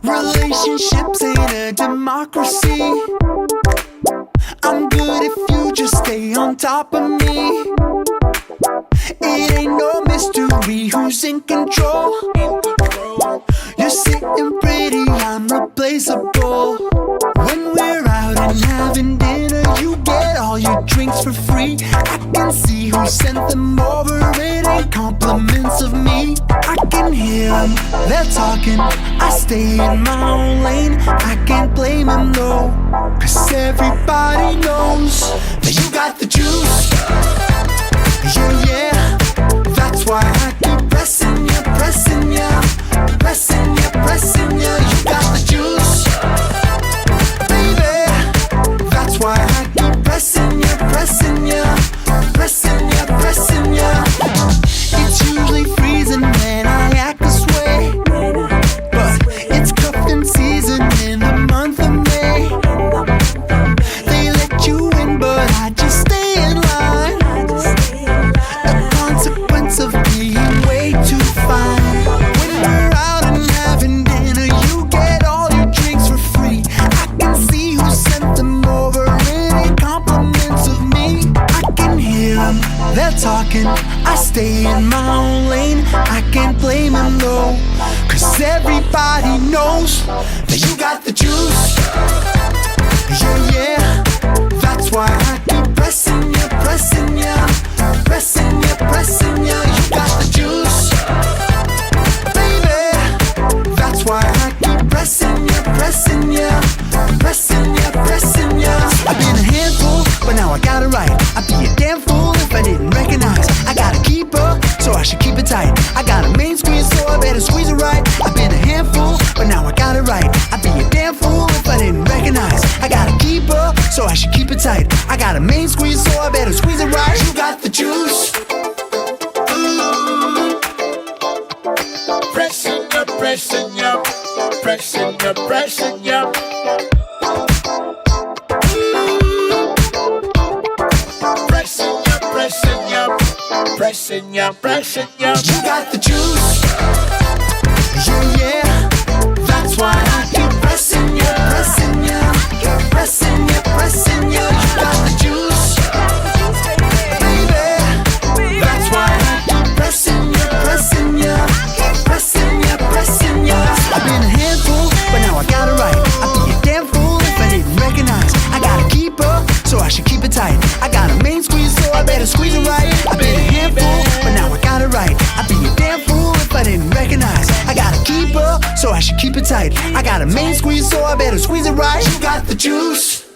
Relationships ain't a democracy. I'm good if you just stay on top of me. It ain't no mystery who's in control. You're sitting pretty, I'm replaceable. When we're out and having dinner, you get all your drinks for free. I can see who sent them over, it ain't compliments of me. I can hear them, they're talking, I stay in my own lane. I can't blame them, no, cause everybody knows that you got the juice. Yeah, yeah, that's why I keep pressing ya, pressing ya, pressing ya, pressing ya. You got the juice, baby. That's why I keep pressing ya, pressing ya, pressing ya, pressing ya. It's usually freezing when I act this way, but it's cuffing season in the month of May. They let you in, but I just stay in line. A consequence of being way too fine. When we're out and having dinner, you get all your drinks for free. I can see who sent them over, it ain't compliments of me. I can hear them, they're talking, I stay in my own lane. I can't blame them, no, cause everybody knows that you got the juice. Yeah, yeah, that's why I keep pressing ya, pressing ya, pressing ya, pressing ya. You got the juice, baby. That's why I keep pressing ya, pressing ya, pressing ya, pressing ya. I've been a handful, but now I got it right. I'd be a damn fool if I didn't recognize I got a keeper, so I should keep it tight. I got a main squeeze, so I better squeeze it right. I've been a handful, but now I got it right. I'd be a damn fool if I didn't recognize I got a keeper, so I should keep it tight. I got a main squeeze, so I better squeeze it right. You got the juice. Pressing ya, pressing ya, pressing ya, pressing ya. Pressing ya, pressing ya, pressing ya, pressing ya. You got the juice. Yeah, yeah, that's why I keep pressing ya, pressing ya, pressing ya, pressing ya. You got the juice, baby. That's why I keep pressing ya, pressing ya, pressing ya, pressing ya. I've been a handful, but now I got it right. I'd be a damn fool if I didn't recognize I got a keeper, so I should keep it tight. I got a main squeeze, so I better squeeze it right. I've been a handful, but now I got it right. I'd be a damn fool if I didn't recognize I got a keeper, so I should keep it tight. I got a main squeeze, so I better squeeze it right. You got the juice.